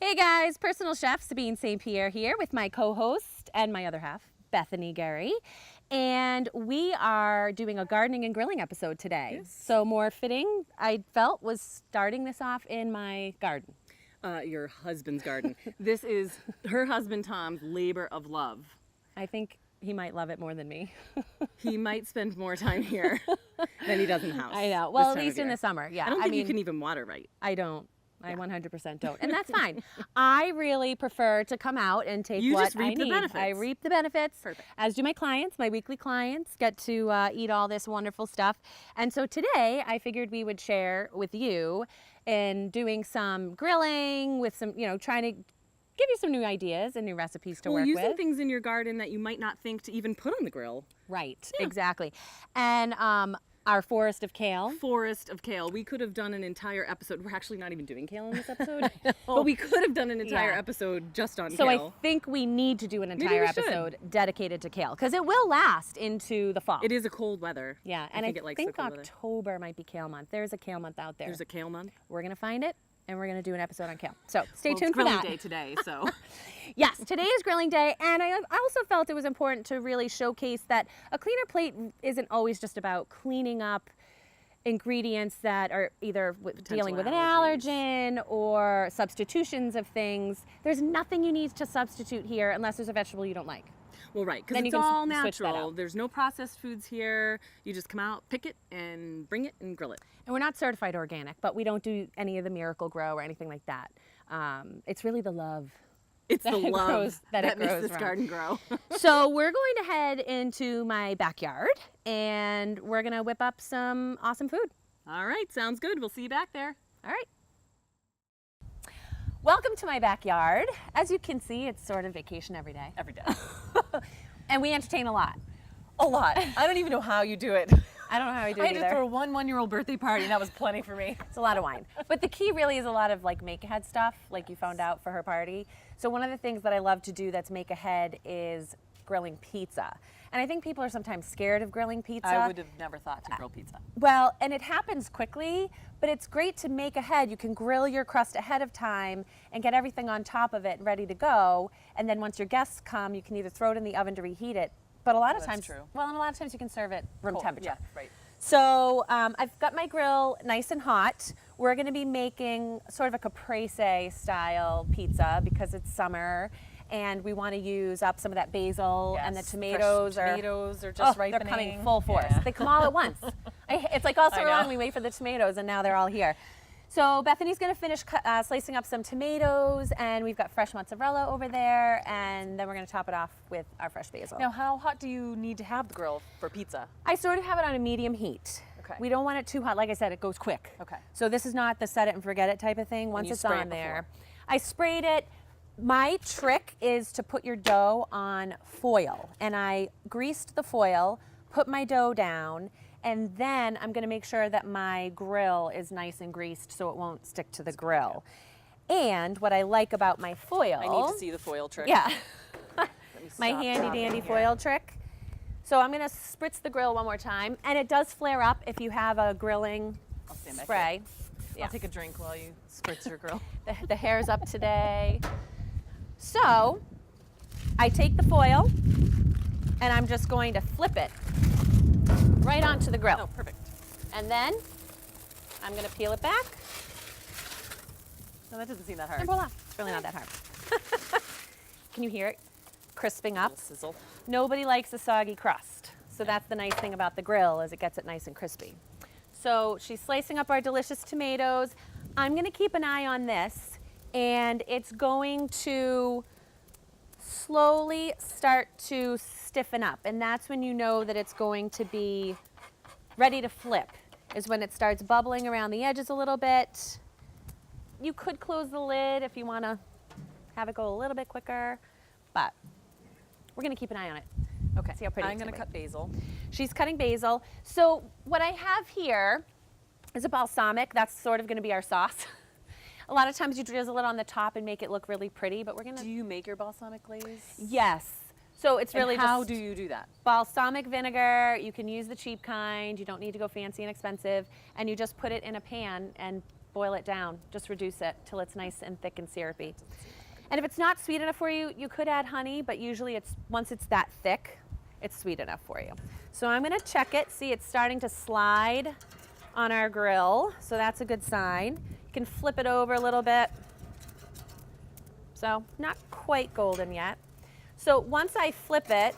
Hey guys, personal chef Sabine St. Pierre here with my co-host and my other half, Bethany Gary. And we are doing a gardening and grilling episode today. Yes. So more fitting, I felt, was starting this off in my garden. Your husband's garden. This is her husband Tom's labor of love. I think he might love it more than me. He might spend more time here than he does in the house. I know. Well, this at time least of in year. the summer, yeah. I don't think you can even water right. I don't. I Yeah. 100% don't. And that's fine. I really prefer to come out and take You what just reap I the need. benefits. I reap the benefits. Perfect. As do my clients. My weekly clients get to eat all this wonderful stuff. And so today I figured we would share with you in doing some grilling with some, trying to give you some new ideas and new recipes to work using with. things in your garden that you might not think to even put on the grill. Right, Yeah. exactly. And our forest of kale. Forest of kale. We could have done an entire episode. We're actually not even doing kale in this episode, but we could have done an entire Yeah. episode just on So kale. I think we need to do an Maybe entire we should. episode dedicated to kale because it will last into the fall. It is a cold weather. Yeah, and I think it likes the cold weather. October might be kale month. There's a kale month out there. There's a kale month. We're gonna find it, and we're gonna do an episode on kale. So stay Well, tuned it's for grilling that. day today, so. Yes, today is grilling day, and I also felt it was important to really showcase that a cleaner plate isn't always just about cleaning up ingredients that are either dealing with an allergies. allergen or substitutions of things. There's nothing you need to substitute here unless there's a vegetable you don't like. Well, right, because Then it's you can all switch that natural. out. There's no processed foods here. You just come out, pick it, and bring it and grill it. And we're not certified organic, but we don't do any of the Miracle Grow or anything like that. It's really the love. It's That the it love grows- that it that makes grows this from. garden grow. So we're going to head into my backyard and we're gonna whip up some awesome food. All right, sounds good. We'll see you back there. All right. Welcome to my backyard. As you can see, it's sort of vacation every day. Every day. And we entertain a lot. A lot. I don't even know how you do it. I don't know how we do I it did either. for a one-year-old birthday party, and that was plenty for me. It's a lot of wine. But the key really is a lot of like make ahead stuff, like you found out for her party. So one of the things that I love to do that's make ahead is grilling pizza. And I think people are sometimes scared of grilling pizza. I would have never thought to grill pizza. Well, and it happens quickly, but it's great to make ahead. You can grill your crust ahead of time and get everything on top of it ready to go. And then once your guests come, you can either throw it in the oven to reheat it. But a lot of That's times, true. well, and a lot of times you can serve it room Cool. temperature. Yeah, right. So I've got my grill nice and hot. We're going to be making sort of a caprese style pizza because it's summer and we want to use up some of that basil and the Yes, tomatoes fresh are tomatoes are just ripening. They're coming full force. Yeah. They come all at once. It's like all I summer know. long we wait for the tomatoes and now they're all here. So Bethany's going to finish slicing up some tomatoes and we've got fresh mozzarella over there and then we're going to top it off with our fresh basil. Now, how hot do you need to have the grill for pizza? I sort of have it on a medium heat. Okay. We don't want it too hot. Like I said, it goes quick. Okay. So this is not the set it and forget it type of thing. Once you it's spray on it there. before. I sprayed it. My trick is to put your dough on foil. And I greased the foil, put my dough down, and then I'm gonna make sure that my grill is nice and greased so it won't stick to the grill. And what I like about my foil. I need to see the foil trick. Yeah. Let me My stop handy dropping dandy here. foil trick. So I'm gonna spritz the grill one more time, and it does flare up if you have a grilling I'll stand back spray. here. I'll take a drink while you spritz your grill. The hair's up today. So I take the foil, and I'm just going to flip it right onto the grill. Oh, perfect. And then I'm gonna peel it back, No, that doesn't seem that and hard. voila. It's really not that hard. Can you hear it crisping A up? little sizzle. Nobody likes a soggy crust. So that's the nice thing about the grill is it gets it nice and crispy. So she's slicing up our delicious tomatoes. I'm gonna keep an eye on this and it's going to slowly start to stiffen up. And that's when you know that it's going to be ready to flip, is when it starts bubbling around the edges a little bit. You could close the lid if you wanna have it go a little bit quicker, but we're gonna keep an eye on it. Okay. See how pretty I'm it's going to gonna cut basil. She's cutting basil. So what I have here is a balsamic. That's sort of going to be our sauce. A lot of times you drizzle it on the top and make it look really pretty, but we're going Do to... you make your balsamic glaze? Yes. So it's really And how just do you do that? balsamic vinegar. You can use the cheap kind. You don't need to go fancy and expensive. And you just put it in a pan and boil it down. Just reduce it till it's nice and thick and syrupy. And if it's not sweet enough for you, you could add honey, but usually once it's that thick, it's sweet enough for you. So I'm gonna check it. See, it's starting to slide on our grill, so that's a good sign. You can flip it over a little bit. So not quite golden yet. So once I flip it,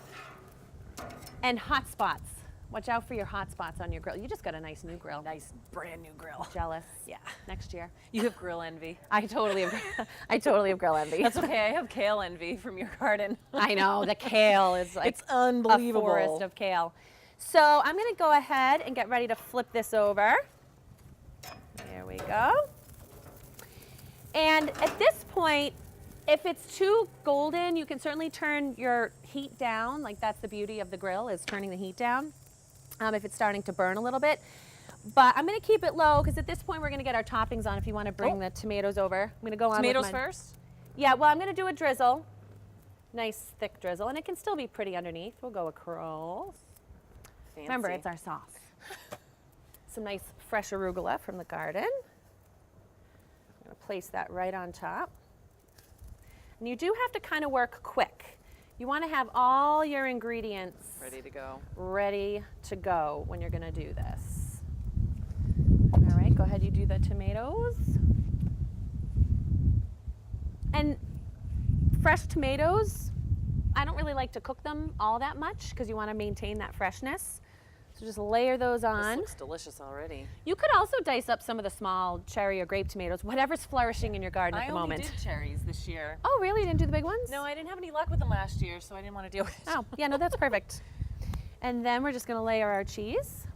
and hot spots. Watch out for your hot spots on your grill. You just got a nice new grill. Nice brand new grill. Jealous. Yeah. Next year. You have grill envy. I totally have grill envy. That's okay. I have kale envy from your garden. I know, the kale is like It's unbelievable. a forest of kale. So I'm gonna go ahead and get ready to flip this over. There we go. And at this point, if it's too golden, you can certainly turn your heat down. Like that's the beauty of the grill, is turning the heat down if it's starting to burn a little bit. But I'm gonna keep it low because at this point we're gonna get our toppings on if you wanna bring the tomatoes over. I'm gonna go on Tomatoes with mine. first? Yeah, well, I'm gonna do a drizzle. Nice thick drizzle, and it can still be pretty underneath. We'll go across. Fancy. Remember, it's our sauce. Some nice fresh arugula from the garden. I'm gonna place that right on top. And you do have to kind of work quick. You want to have all your ingredients Ready to go. ready to go when you're going to do this. All right, go ahead, you do the tomatoes. And fresh tomatoes, I don't really like to cook them all that much because you want to maintain that freshness. So just layer those This on. looks delicious already. You could also dice up some of the small cherry or grape tomatoes, whatever's flourishing in your garden at the moment. I only did cherries this year. Oh, really? You didn't do the big ones? No, I didn't have any luck with them last year, so I didn't want to deal with it. Oh, yeah, no, that's perfect. And then we're just gonna layer our cheese.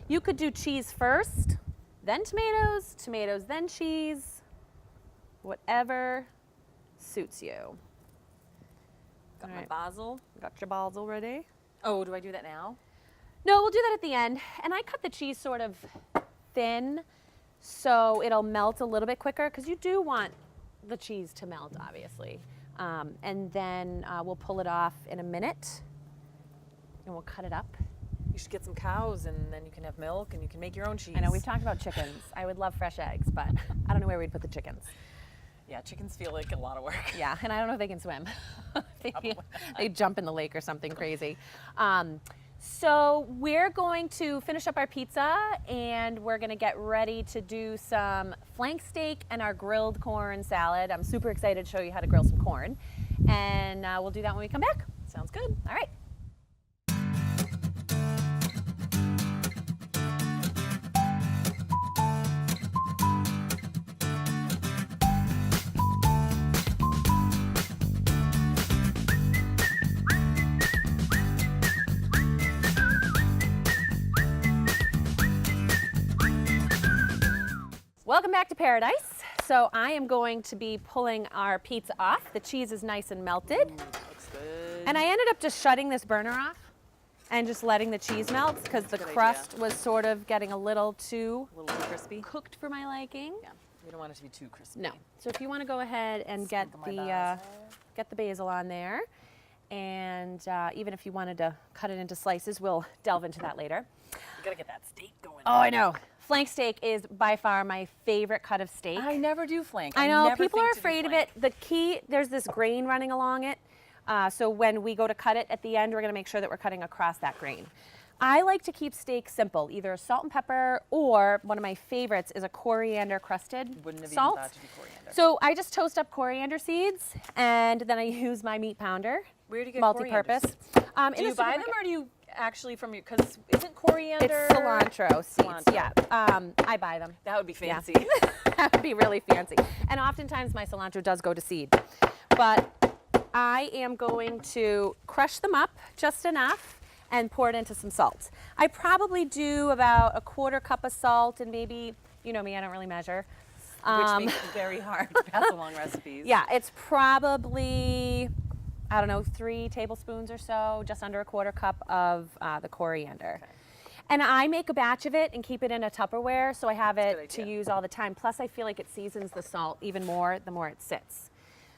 You could do cheese first, then tomatoes, tomatoes, then cheese, whatever suits you. Got All my right. basil. Got your balls already? Oh, do I do that now? No, we'll do that at the end. And I cut the cheese sort of thin so it'll melt a little bit quicker because you do want the cheese to melt, obviously. And then we'll pull it off in a minute and we'll cut it up. You should get some cows, and then you can have milk, and you can make your own cheese. I know we've talked about chickens. I would love fresh eggs, but I don't know where we'd put the chickens. Yeah, chickens feel like a lot of work. Yeah, and I don't know if they can swim. They jump in the lake or something crazy. So we're going to finish up our pizza and we're gonna get ready to do some flank steak and our grilled corn salad. I'm super excited to show you how to grill some corn. And we'll do that when we come back. Sounds good. All right. Welcome back to paradise. So I am going to be pulling our pizza off. The cheese is nice and melted. Looks good. And I ended up just shutting this burner off and just letting the cheese melt because the a good crust idea. was sort of getting a little too A little too crispy. cooked for my liking. Yeah, we don't want it to be too crispy. No. So if you want to go ahead and get Sprinkle my the basil on there, and even if you wanted to cut it into slices, we'll delve into that later. You gotta get that steak going. Oh, I know. Flank steak is by far my favorite cut of steak. I never do flank. I know, never people think are to do afraid of flank. it. The key, there's this grain running along it. So when we go to cut it at the end, we're gonna make sure that we're cutting across that grain. I like to keep steak simple, either a salt and pepper, or one of my favorites is a coriander crusted Wouldn't have salt. even thought to do coriander. So I just toast up coriander seeds, and then I use my meat pounder. Where do you get multi-purpose? coriander? Do you buy them, or do you actually from your? Because isn't coriander? It's cilantro seeds. Cilantro. Yeah, I buy them. That would be Yeah. fancy. That would be really fancy. And oftentimes my cilantro does go to seed. But I am going to crush them up just enough and pour it into some salt. I probably do about a 1/4 cup of salt and maybe, you know me, I don't really measure. Which makes it very hard to pass along recipes. Yeah, it's probably, I don't know, 3 tablespoons or so, just under a 1/4 cup of the coriander. Okay. And I make a batch of it and keep it in a Tupperware so I have That's a it good to idea. use all the time. Plus I feel like it seasons the salt even more the more it sits.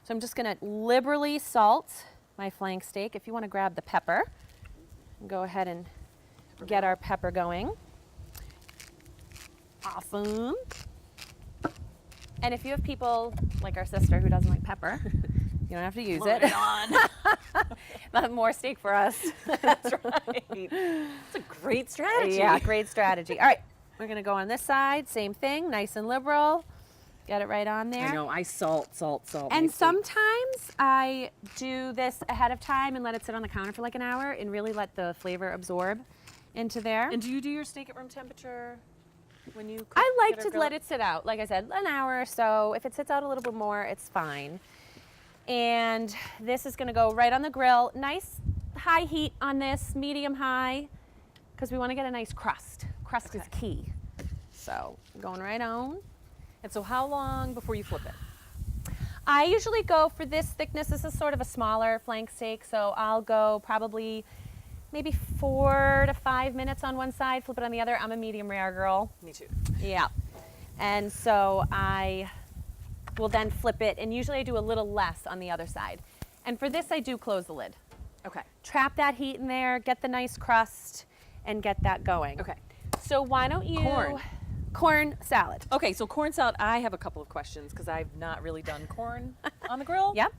So I'm just gonna liberally salt my flank steak. If you wanna grab the pepper, go ahead and get our pepper going. Pepper. And then we're gonna go ahead and get our garlic. And then we're gonna go ahead and get our onions. And then we're gonna go ahead and get our Awesome. And if you have people like our sister who doesn't like pepper, you don't have to use it. But more steak for us. That's right. It's a great strategy. Yeah, great strategy. All right, we're gonna go on this side. Same thing, nice and liberal. Get it right on there. I know, I salt. And my sometimes I do this ahead of time and let it sit on the counter for like an hour and really let the flavor absorb into there. And do you do your steak at room temperature when you cook I like it or to let it sit out, like I said, an hour or so. If it sits out a little bit more, it's fine. And this is gonna go right on the grill. Nice high heat on this, medium high, because we wanna get a nice crust. Crust is key. So going right on. And so how long before you flip it? I usually go for this thickness. This is sort of a smaller flank steak, so I'll go probably maybe 4 to 5 minutes on one side, flip it on the other. I'm a medium rare girl. Me too. Yeah. And so I will then flip it, and usually I do a little less on the other side. And for this, I do close the lid. Okay. Trap that heat in there, get the nice crust, and get that going. Okay. So why don't you... Corn. Corn salad. Okay, so corn salad, I have a couple of questions because I've not really done corn on the grill. Yep.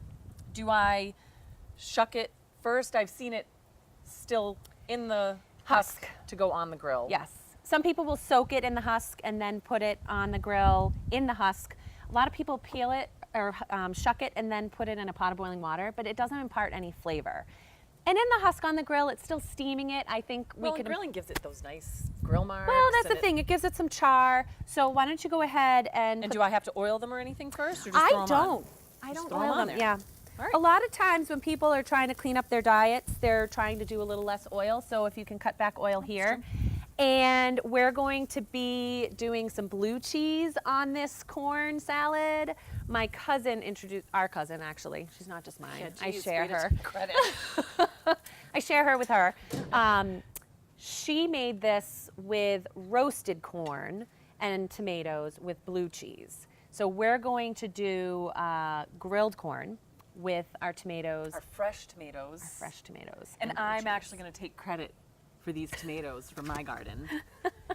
Do I shuck it first? I've seen it still in the husk to go on the grill. Yes. Some people will soak it in the husk and then put it on the grill in the husk. A lot of people peel it or shuck it and then put it in a pot of boiling water, but it doesn't impart any flavor. And in the husk on the grill, it's still steaming it. I think we Well, could... and grilling gives it those nice grill marks. Well, that's and the thing. It gives it some char. So why don't you go ahead and... And do I have to oil them or anything first? Or just I throw 'em on? don't. I Just don't throw 'em oil on them. there. Yeah. All right. A lot of times when people are trying to clean up their diets, they're trying to do a little less oil. So if you can cut back oil here. And we're going to be doing some blue cheese on this corn salad. My cousin introduced, our cousin actually, she's not just mine. Yeah, I geez, share way to her. take credit. I share her with her. She made this with roasted corn and tomatoes with blue cheese. So we're going to do grilled corn with our tomatoes, Our fresh tomatoes. fresh tomatoes. And blue I'm cheese. actually going to take credit for these tomatoes from my garden.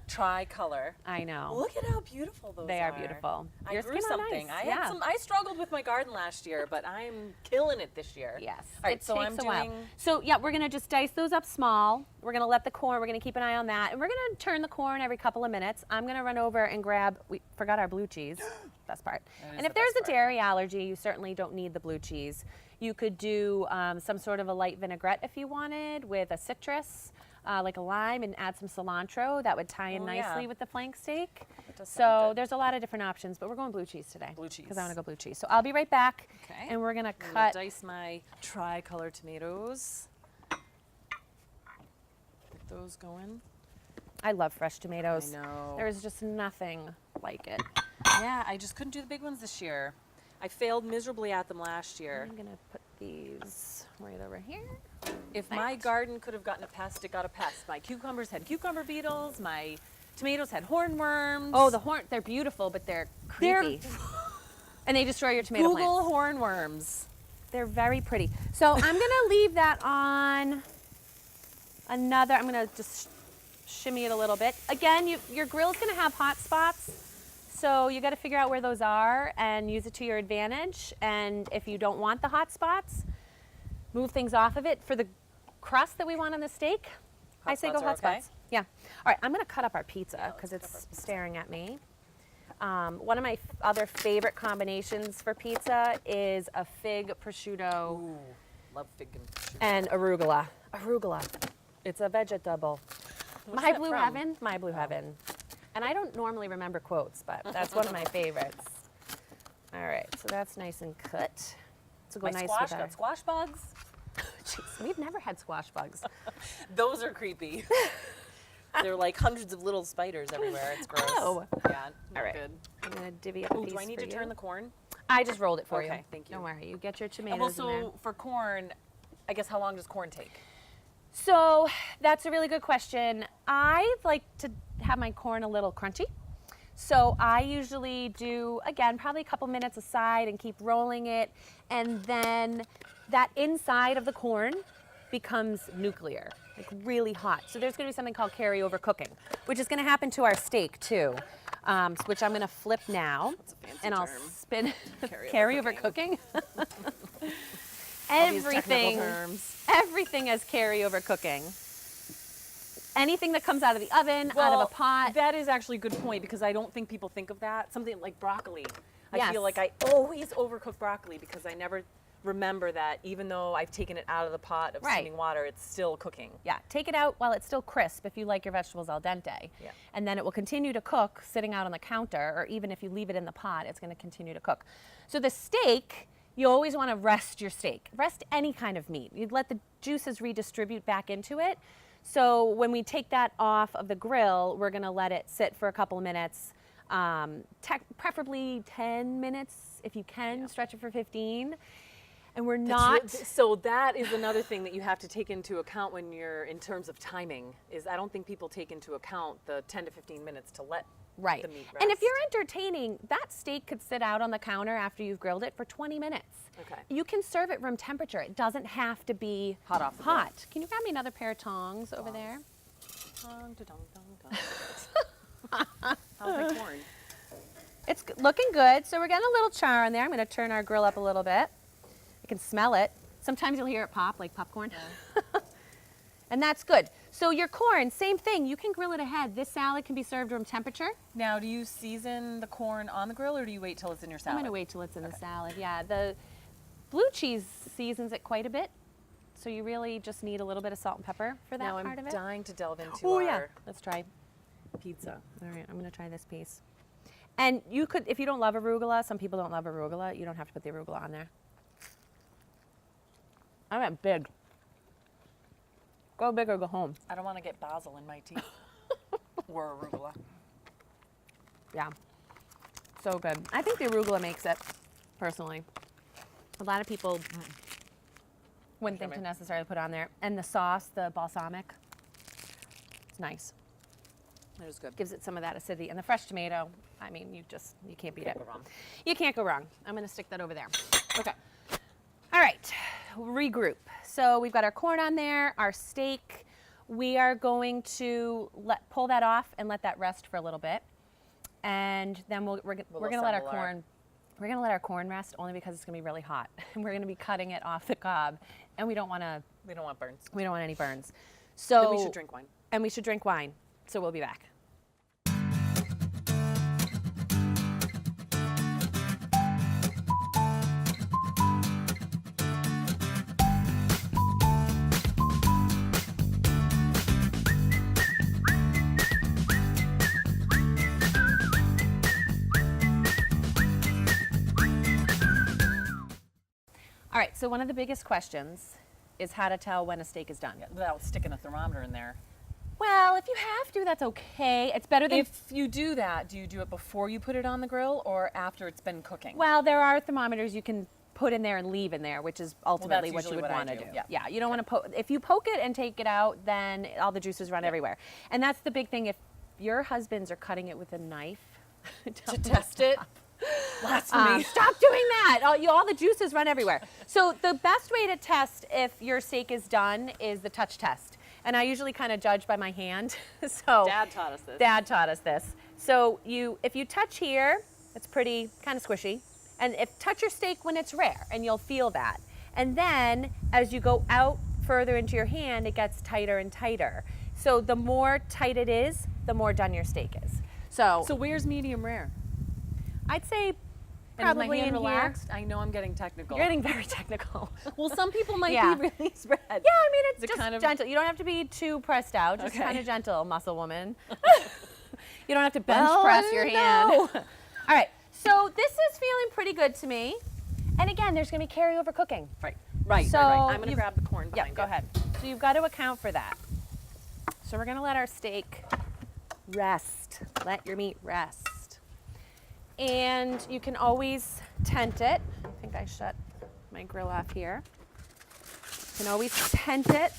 Tricolor. I know. Look at how beautiful those They are beautiful. I Yours grew came out something. nice, I yeah. had some. I struggled with my garden last year, but I'm killing it this year. Yes. All right. It So takes I'm a while. doing. So yeah, we're gonna just dice those up small. We're gonna let the corn. We're gonna keep an eye on that, and we're gonna turn the corn every couple of minutes. I'm gonna run over and grab. We forgot our blue cheese. Best part. That is And if the there's best a part. dairy allergy, you certainly don't need the blue cheese. You could do some sort of a light vinaigrette if you wanted with a citrus. Like a lime, and add some cilantro. That would tie in Oh, nicely yeah. with the flank steak. does sound So good. there's a lot of different options, but we're going blue cheese today. Blue cheese. Because I want to go blue cheese. So I'll be right back. Okay. And we're gonna I'm gonna cut. dice my tricolor tomatoes. Get those going. I love fresh tomatoes. I know. There's just nothing like it. Yeah, I just couldn't do the big ones this year. I failed miserably at them last year. I'm gonna put these right over here. If my garden could have gotten a pest, it got a pest. My cucumbers had cucumber beetles. My tomatoes had hornworms. Oh, they're beautiful, but they're creepy. And they destroy your tomato Google plants. hornworms. They're very pretty. So I'm gonna leave that on another, I'm gonna just shimmy it a little bit. Again, your grill's gonna have hot spots. So you gotta figure out where those are and use it to your advantage. And if you don't want the hot spots, move things off of it. For the crust that we want on the steak, I say go spots are hot okay? spots. Yeah. All right, I'm gonna cut up our pizza Yeah, because let's cut up it's our pizza. staring at me. One of my other favorite combinations for pizza is a fig prosciutto Ooh, love fig and prosciutto. and arugula. Arugula. It's a vegetable. What's My that Blue from? Heaven. My Blue Heaven. And I don't normally remember quotes, but that's one of my favorites. All right, so that's nice and cut. So go My nice squash with our. got squash bugs. Jeez, we've never had squash bugs. Those are creepy. They're like hundreds of little spiders everywhere. It's gross. Oh. Yeah, not All right. good. I'm gonna divvy up a Ooh, piece do I need for to turn you. the corn? I just rolled it for you. Okay, thank you. Don't worry. You get your And tomatoes in there. also for corn, I guess how long does corn take? So that's a really good question. I like to have my corn a little crunchy. So I usually do, again, probably a couple minutes aside and keep rolling it. And then that inside of the corn becomes nuclear, like really hot. So there's gonna be something called carryover cooking, which is gonna happen to our steak too. which I'm gonna flip now. That's a fancy and I'll term. spin Carryover carryover cooking. All these technical everything, terms. everything has carryover cooking. Anything that comes out of the oven, out of a pot. That is actually a good point because I don't think people think of that. Something like broccoli. I Yes. feel like I always overcook broccoli because I never remember that even though I've taken it out of the pot of Right. steaming water, it's still cooking. Yeah, take it out while it's still crisp if you like your vegetables al dente. Yeah. And then it will continue to cook sitting out on the counter, or even if you leave it in the pot, it's going to continue to cook. So the steak, you always want to rest your steak. Rest any kind of meat. You'd let the juices redistribute back into it. So when we take that off of the grill, we're going to let it sit for a couple of minutes, preferably 10 minutes if you can, stretch it for 15. And we're not. So that is another thing that you have to take into account when you're in terms of timing. Is I don't think people take into account the 10 to 15 minutes to let Right. the meat rest. And if you're entertaining, that steak could sit out on the counter after you've grilled it for 20 minutes. Okay. You can serve it room temperature. It doesn't have to be Hot off the grill. hot. Can you grab me another pair of tongs over there? Dong, da-dong, dong, dong. How's my corn? It's looking good. So we're getting a little char on there. I'm going to turn our grill up a little bit. I can smell it. Sometimes you'll hear it pop like popcorn. And that's good. So your corn, same thing. You can grill it ahead. This salad can be served room temperature. Now, do you season the corn on the grill or do you wait till it's in your I'm salad? going to wait till it's in the salad. Yeah, the blue cheese seasons it quite a bit. So you really just need a little bit of salt and pepper for that Now part I'm of it. dying to delve into Oh our yeah, let's try. pizza. All right, I'm going to try this piece. And you could, if you don't love arugula, some people don't love arugula, you don't have to put the arugula on there. I went big. Go big or go home. I don't want to get basil in my teeth. Or arugula. Yeah, so good. I think the arugula makes it, personally. A lot of people wouldn't think to necessarily put on there. And the sauce, the balsamic, it's nice. It was good. Gives it some of that acidity. And the fresh tomato, I mean, you can't beat it. go wrong. You can't go wrong. I'm going to stick that over there. Okay. All right, regroup. So we've got our corn on there, our steak. We are going to pull that off and let that rest for a little bit. And then we're going to let our corn rest only because it's going to be really hot. And we're going to be cutting it off the cob. And we don't want burns. any burns. So Then we should drink wine. And we should drink wine. So we'll be back. All right, so one of the biggest questions is how to tell when a steak is done. Without sticking a thermometer in there. Well, if you have to, that's okay. It's better than... If you do that, do you do it before you put it on the grill or after it's been cooking? Well, there are thermometers you can put in there and leave in there, which is ultimately what you usually would what I want to do. do. Yeah. You don't want to if you poke it and take it out, then all the juices run everywhere. And that's the big thing. If your husbands are cutting it with a knife to test it? Blasphemy. Stop doing that. All the juices run everywhere. So the best way to test if your steak is done is the touch test. And I usually kind of judge by my hand. So Dad taught us this. Dad taught us this. So if you touch here, it's pretty kind of squishy. And touch your steak when it's rare, and you'll feel that. And then as you go out further into your hand, it gets tighter and tighter. So the more tight it is, the more done your steak is. So where's medium rare? I'd say And is probably my hand in relaxed? I know I'm getting technical. You're getting very technical. Well, some people might Yeah. be really spread. Yeah, I mean, it's Is it just kind of- gentle. You don't have to be too pressed out. Just Okay. kind of gentle, muscle woman. You don't have to bench press your hand. no. All right, so this is feeling pretty good to me. And again, there's going to be carryover cooking. Right. So I'm going to you've- grab the corn Yeah, behind go you. ahead. So you've got to account for that. So we're going to let our steak rest. Let your meat rest. And you can always tent it. I think I shut my grill off here. You can always tent it.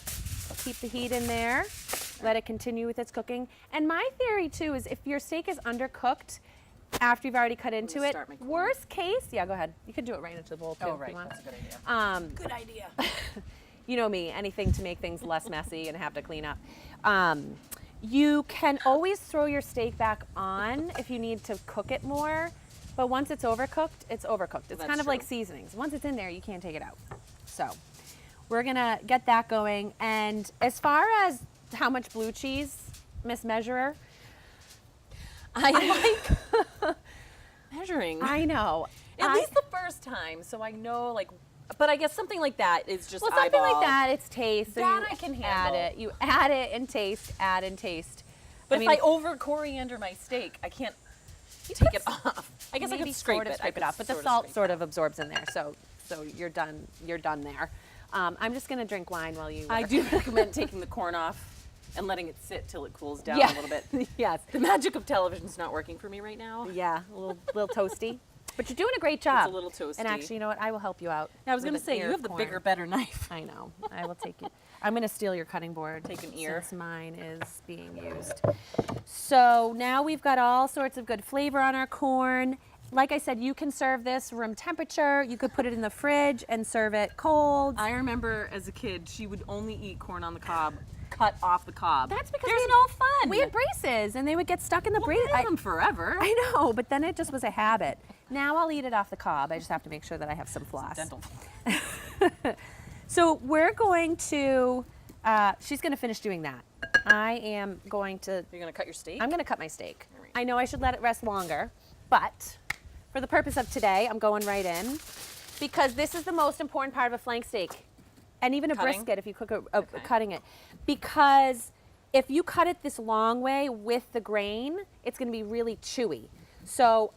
Keep the heat in there. Let it continue with its cooking. And my theory too is if your steak is undercooked after you've already cut into me it, start my corn. worst case, yeah, go ahead. You can do it right into the bowl too Oh, if right. you want. That's a good idea. Good idea. You know me, anything to make things less messy and have to clean up. You can always throw your steak back on if you need to cook it more, but once it's overcooked, it's overcooked. It's That's kind of like true. seasonings. Once it's in there, you can't take it out. So we're gonna get that going. And as far as how much blue cheese, Miss Measurer, I like measuring. I know. At least the first time, so I know like. But I guess something like that is just Well, something eyeball. like that, it's taste. So That you I can add handle. it. You add it and taste, add and taste. But I if mean, I over coriander my steak, I can't take it off. I guess I maybe could scrape sort of it. scrape it off, but the salt sort of absorbs in there. So you're done. You're done there. I'm just gonna drink wine while you. I work. do recommend taking the corn off and letting it sit till it cools down Yeah. a little bit. Yes. The magic of television's not working for me right now. Yeah, a little toasty. But you're doing a great job. It's a little toasty. And actually, you know what? I will help you out. I was with going to an say, ear you of have the corn. bigger, better knife. I know. I will take it. I'm going to steal your cutting board. Take an ear. Since mine is being used. So now we've got all sorts of good flavor on our corn. Like I said, you can serve this room temperature. You could put it in the fridge and serve it cold. I remember as a kid, she would only eat corn on the cob, cut off the cob. That's because There's we had- no fun. We had braces, and they would get stuck in the Well, brace. I had them forever. I know, but then it just was a habit. Now I'll eat it off the cob. I just have to make sure that I have some floss. Dental. So we're going to, she's going to finish doing that. I am going to, You're going to cut your steak? I'm going to cut my steak. All right. I know I should let it rest longer, but for the purpose of today, I'm going right in because this is the most important part of a flank steak and even a Cutting? brisket if you cook Okay. cutting it. Because if you cut it this long way with the grain, it's going to be really chewy. So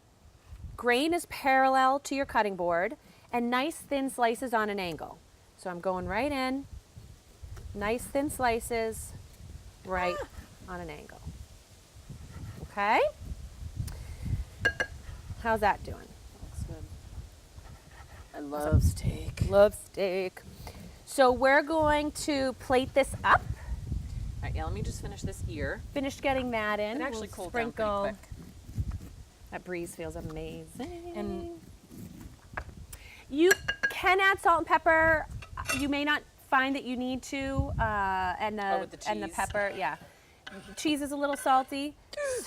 grain is parallel to your cutting board and nice thin slices on an angle. So I'm going right in, nice thin slices, right on an angle. Okay? How's that doing? Looks good. I love steak. Love steak. So we're going to plate this up. All right, yeah, let me just finish this ear. Finished getting that in. It actually We'll cooled down sprinkle. pretty quick. That breeze feels amazing. And you can add salt and pepper. You may not find that you need to, and with the and the cheese. pepper. Yeah, cheese is a little salty,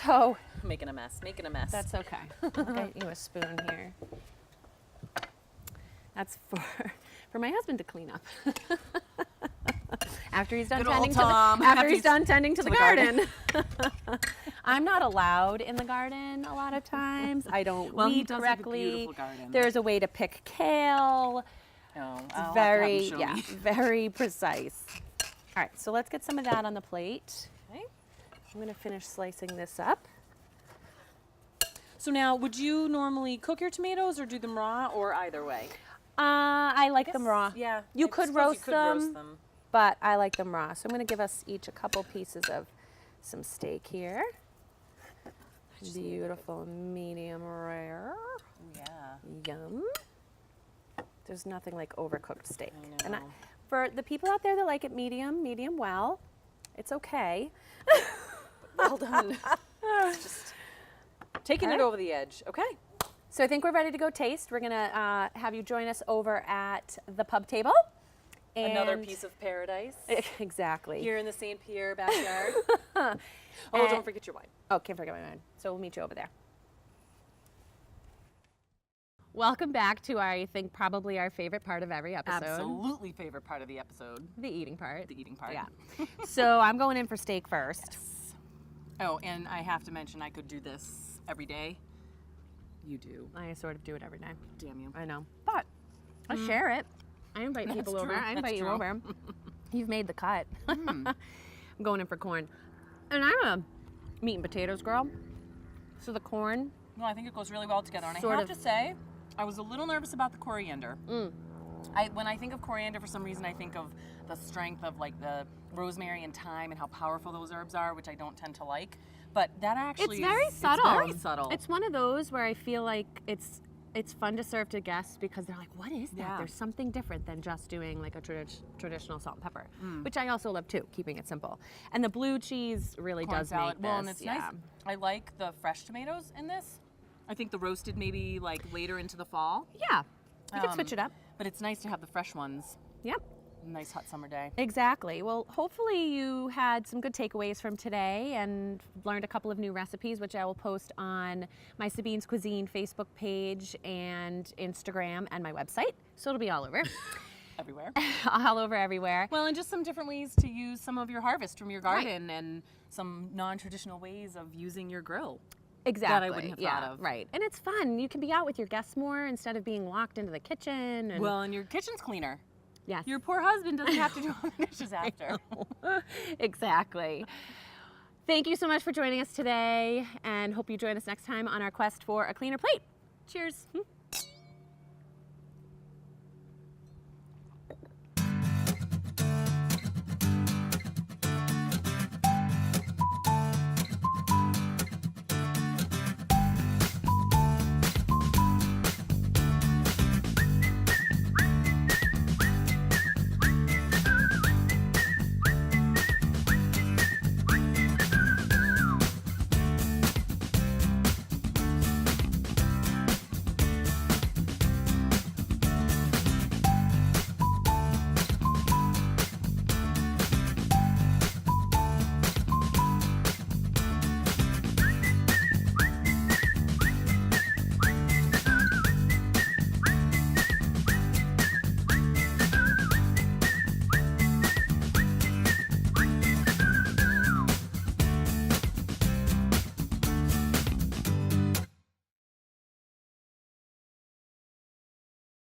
so making a mess, making a mess. that's okay. I'll get you a spoon here. That's for my husband to clean up. After he's done Good old tending Tom. to the, after After he's he's done tending to the the garden. I'm not allowed in the garden a lot of times. I don't Well, he weed does have a correctly. beautiful garden. There's a way to pick kale. Oh, I'll It's have to have very, him show yeah, me. very precise. All right, so let's get some of that on the plate. Okay. I'm gonna finish slicing this up. So now, would you normally cook your tomatoes or do them raw, or either way? I like them raw. Yeah. You I could suppose roast you could roast them. them. But I like them raw. So I'm gonna give us each a couple pieces of some steak here. Beautiful medium rare. Yeah. Yum. There's nothing like overcooked steak. I And know. for the people out there that like it medium well, it's okay. Well done. Just taking it Okay. over the edge. Okay. So I think we're ready to go taste. We're gonna have you join us over at the pub table. Another And- piece of paradise Exactly. here in the St. Pierre backyard. And- don't forget your wine. Oh, can't forget my mind. So we'll meet you over there. Welcome back to I think probably our favorite part of every episode. Absolutely favorite part of the episode, The eating part. the eating part. Yeah. So I'm going in for steak first. Oh, and I have to mention I could do this every day. You do. I sort of do it every day. Damn you. I know. But I share it. I invite people That's over. true. I That's invite you true. over. You've made the cut. I'm going in for corn. And I'm a meat and potatoes girl. So the corn, No, I think it goes really well together. And Sort I have of. to say, I was a little nervous about the coriander. When I think of coriander, for some reason, I think of the strength of like the rosemary and thyme and how powerful those herbs are, which I don't tend to like. But that actually it's very is, subtle. It's very subtle. It's one of those where I feel like it's fun to serve to guests because they're like, what is that? Yeah. There's something different than just doing like a traditional salt and pepper, which I also love too, keeping it simple. And the blue cheese really corn does salad. make Well, and this. it's nice. I like the fresh tomatoes in this. I think the roasted maybe like later into the fall. Yeah, you can switch it up. But it's nice to have the fresh ones. Yep. Nice hot summer day. Exactly. Well, hopefully you had some good takeaways from today and learned a couple of new recipes, which I will post on my Sabine's Cuisine Facebook page and Instagram and my website. So it'll be all over. Everywhere. All over everywhere. Well, and just some different ways to use some of your harvest from your garden and some non-traditional ways of using your grill. Exactly. That I wouldn't have thought of. Right. And it's fun. You can be out with your guests more instead of being locked into the kitchen. And Well, and your kitchen's cleaner. yes. Your poor husband doesn't have to do all the dishes after. Exactly. Thank you so much for joining us today, and hope you join us next time on our quest for a cleaner plate. Cheers.